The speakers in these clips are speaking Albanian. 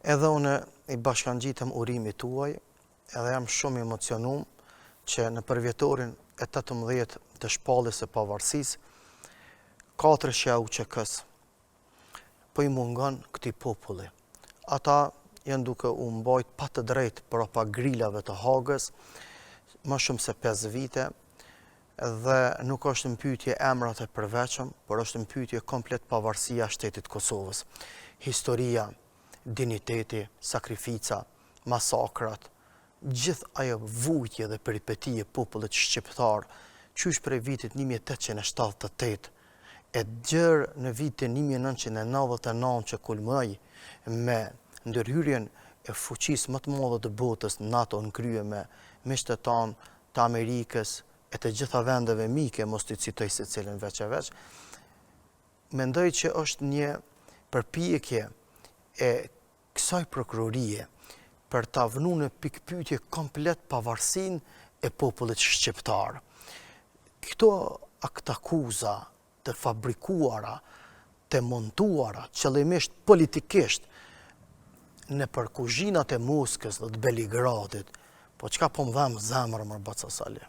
Edhe unë i bashkangjitëm urimit tuaj, edhe jam shumë emocionum që në përvjetorin e 18 të shpalljes së pavarësisë, 4 UÇK-s po i mungon këtij populli. Ata janë duke u mbajt pa të drejtë brapa grillave të Hagës më shumë se 5 vite, dhe nuk është në pyetje emrat e përveçëm, por është në pyetje komplet pavarësia shtetit Kosovës. Historia, diniteti, sakrifica, masakrat, gjithë ajo vujtje dhe peripeti e popullit shqiptar, qysh prej vitit 1878, e gjërë në vitin 1999 që kulmoj me ndërhyrjen e fuqisë më të madhe të botës, NATO në krye me miqtë tanë të Amerikës e të gjitha vendeve mike, mos të citoj se cilën veç e veç, mendoj që është një përpjekje e kësaj prokurorie për ta vënë në pikpyetje komplet pavarësinë e popullit shqiptar. Këto aktakuza të fabrikuara, të montuara, qëllimisht politikisht, në për kuzhinat e Moskës dhe të Beligradit, po çka po më dhem zemër më Bacasali.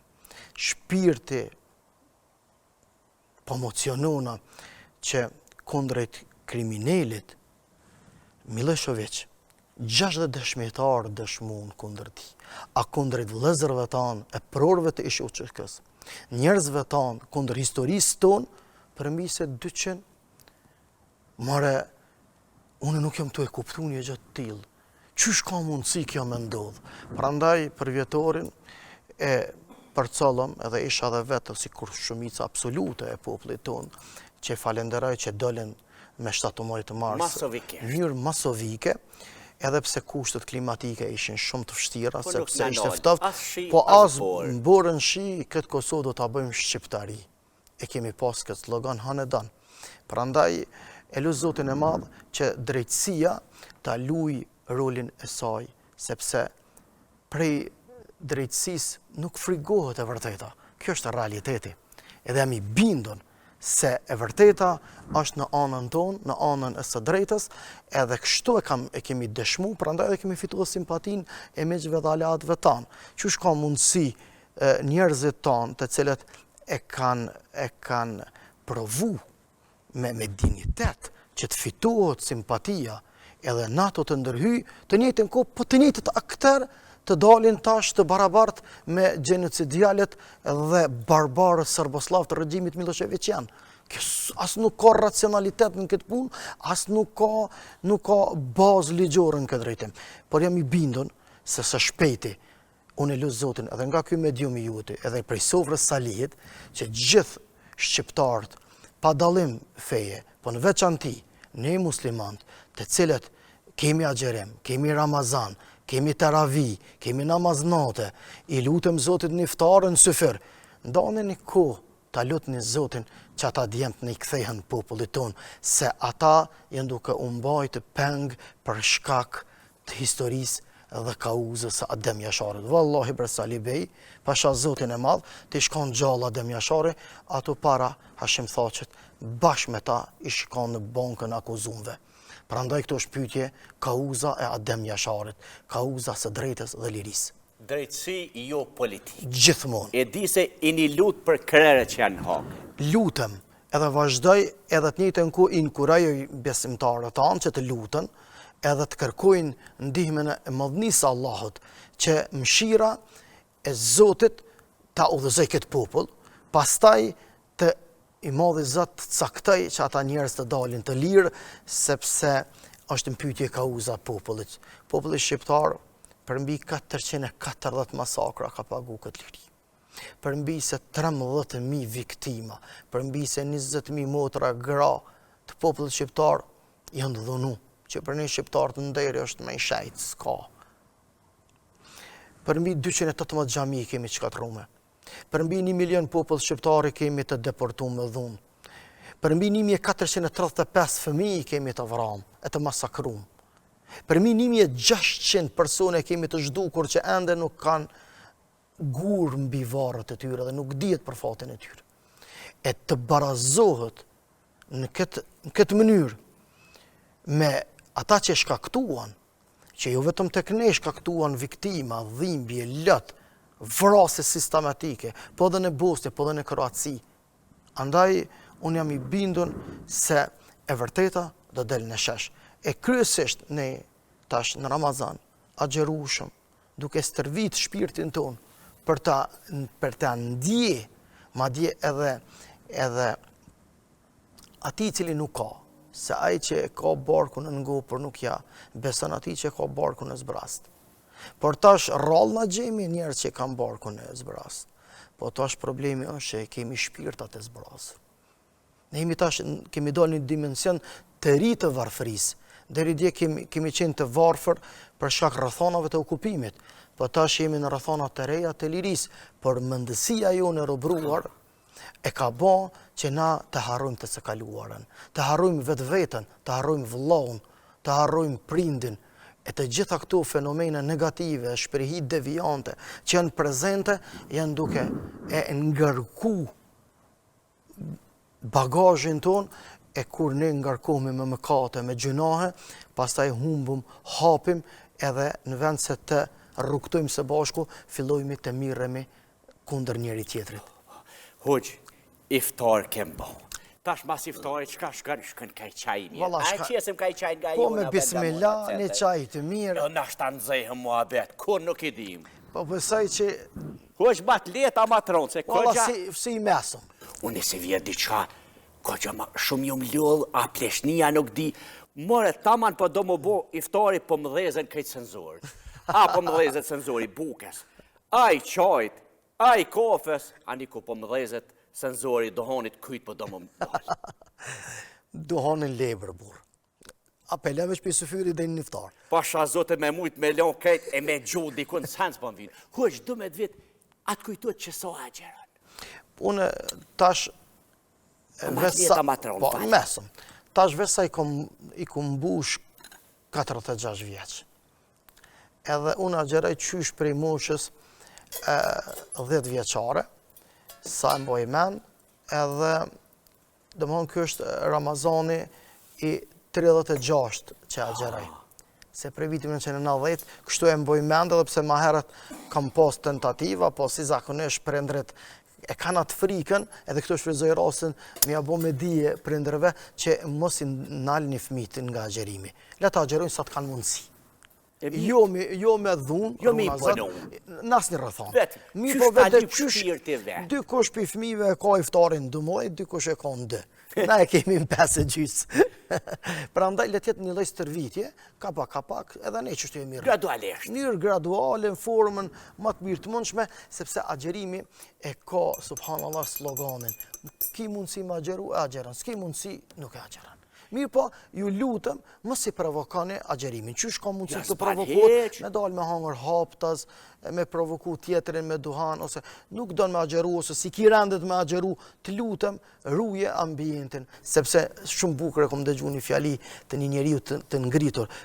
Shpirti po emocionona që kundrejt kriminalit Milošević 60 dëshmitar dëshmuan kundër tij, a kundrejt vëllezërve tanë e prorëve të ish UÇK-s, njerëzve tanë kundër historisë tonë, përmbi se 200, more, unë nuk jam të e kuptu një gjë të tillë. Qysh ka mundësi kjo me ndodhë? Prandaj për vjetorin e përcollëm, edhe isha dhe vetë si kur shumica absolute e popullit tonë, që falenderoj që dolën me shtatomorit të mars, njërë masovike, edhe pse kushtet klimatike ishin shumë të vështira, sepse ishte ftoftë, po as në borën shi, këtë Kosovë do ta bëjmë shqiptari. E kemi pas këtë slogan hanedan. Prandaj e lut Zotin e Madh që drejtësia ta luaj rolin e saj, sepse prej drejtësisë nuk frigohet e vërteta. Kjo është realiteti. Edhe jam i bindur se e vërteta është në anën tonë, në anën e së drejtës, edhe kështu e kemi dëshmu, prandaj edhe kemi fituar simpatinë e miqve dhe aleatëve tanë. Qysh ka mundësi njerëzit tanë të cilët e kanë provu me dignitet që të fitohet simpatia edhe NATO të ndërhyj, të njëjtën kohë, po të njëjtët aktor të dalin tash të barabartë me genocidialet dhe barbarët serboslav të regjimit Miloševićian. As nuk ka racionalitet në këtë punë, as nuk ka bazë ligjore në këtë drejtim. Por jam i bindur se së shpejti unë e lut Zotin edhe nga ky medium i juti, edhe prej sofrës Salihit, që gjithë shqiptarët pa dallim feje, po në veçanti ne muslimanët, të cilët kemi agjerim, kemi Ramazan, kemi teravi, kemi namaznate, i lutem Zotit një iftarën syfir, ndane një kohë ta lutni Zotin që ata djemët në i kthehen popullit tonë, se ata janë duke u mbajtë peng për shkak të historisë dhe kauzës së Adem Jasharit. Wallahi Bersali Bey, pasha Zotin e Madh, të shkon gjallë Adem Jashari, ato para Hashim Thaqet, bashkë me ta i shkon në bankën akuzumve. Prandaj këto është pyetje kauza e Adem Jasharit, kauza së drejtës dhe lirisë. Drejtësi jo politikë. Gjithmonë. E di se i një lutë për krerët që janë hangë. Lutem, edhe vazhdoj, edhe të njëjtën kohë inkurajoj besimtarët tanë që të lutën, edhe të kërkojnë ndihmën e madhnisë Allahut, që mëshira e Zotit ta udhëzoj këtë popull, pastaj të i madhi Zot të caktoj që ata njerëz të dalin të lirë, sepse është në pyetje kauza popullit. Populli shqiptar përmbi 440 masakra ka pagu këtë liri. Përmbi se 13.000 viktima, përmbi se 20.000 motra gra të popullit shqiptar janë dhunu, që për një shqiptar të nderi është me i shajtë, s'ka. Përmbi 218 xhami kemi çkatrume. Përmbi 1 milion popull shqiptari kemi të deportuar me dhunë. Përmbi 1435 fëmijë kemi të vramë, e të masakruar. Përmbi 1600 persone kemi të zhdukur që ende nuk kanë gur mbi varret e tyre dhe nuk dihet për fatin e tyre. E të barazohet në këtë mënyrë me ata që shkaktuan që jo vetëm tek ne shkaktuan viktima, dhimbje, lët, vrasje sistematike, po edhe në Bosnjë, po edhe në Kroaci. Andaj, unë jam i bindun se e vërteta do del në shesh. E kryesisht ne tash në Ramazan, agjerushëm, duke stërvit shpirtin ton për ta ndje, madje edhe ati cili nuk ka, se ai që ka barkun në ngopër nuk ja beson ati që ka barkun në zbrast. Por tash rrallë na gjemi njerëz që kanë barkun në zbrast. Po tash problemi është që kemi shpirtat e zbrasur. Ne kemi dalë një dimension të ri të varfërisë. Deri dje kemi qenë të varfër për shkak rrethonave të okupimit, po tash jemi në rrethona të reja të lirisë, por mendësia jonë e robruar e ka bë që na të harrojmë të së kaluarën, të harrojmë vetveten, të harrojmë vëllaun, të harrojmë prindin, e të gjitha këto fenomene negative, shprehi deviante që janë prezente, janë duke e ngarku bagazhin ton, e kur ne ngarkohemi me mëkate, me gjunahe, pastaj humbum, hapim, edhe në vend se të rrugtojmë së bashku, fillojmë të mirremi kundër njëri tjetrit. Hoq, iftar kem bo. Tash mas iftarit, qka shkën kaj qaj mirë? Valla, A qesim kaj qaj nga Po me bismillah, një qaj të mirë. Na shta nëzëjhëm mua bet, kur nuk i dim. Po pësaj që, Hoq, bat leta ma tronë, se valla, kogja... si i mesëm. Unë si vjetë diqa, kogja shumë jom ljollë, a pleshnia nuk di. More, taman po do më bo iftari po më dhezen këtë cenzorit. A po më dhezet cenzori bukes. Aj qajt, aj kofes, ani ku po më dhezet cenzori dohonit kujt po do më dalë. Dohonin lebër, burë. Apeleve që për syfyri dhe një iftar. Pasha zote me mujt me lon kejt e me gjull dikun sens po më vinë. Hoq, do me dhvit, atë kujtuat që so a gjeran. Unë tash... Leta ma tronë, po, falë. mesëm. Tash vesa i kum bush 46 vjeç. Edhe unë agjeraj qysh prej moshës 10 vjeçare, sa e mboj men, edhe domthon ky është Ramazani i 36 që agjeraj. Se prej vitin 1990, kështu e mboj mend edhe pse ma herët kam pas tentativa, po si zakonisht prindrit e kanë atë frikën, edhe këto shfrytëzoj rastin, më ja bë me dije prindërve që mos i nalni fëmijët nga agjerimi. Le ta agjerojnë sa të kanë mundësi. Jo me dhunë, Jo me i punu. Nas një rrethon. Vetë, Po qysh ta vetë lip shpirti vetë. Dikush për fëmijëve e ka iftarin 2 muaj, dikush e ka në 2. Na e kemi në 5.5. Prandaj le të jetë një lloj stërvitje, kapak, edhe ne çështje e mirë. Gradualisht. Njërë graduale, në formën më të mirë të mundshme, sepse agjerimi e ka, subhanallah, sloganin. Ki mundësi me agjeru, e agjeron. S'ki mundësi, nuk e agjeron. Mirë po, ju lutëm, mos i provokani agjerimin. Qysh ka mundësi të provokohet, me dalë me hangër haptas, me provoku tjetërin me duhan, ose nuk do me agjeru, ose si ki rendet me agjeru, të lutëm, ruje ambientin, sepse shumë bukur e kom dëgju një fjali të një njeriu të ngritur,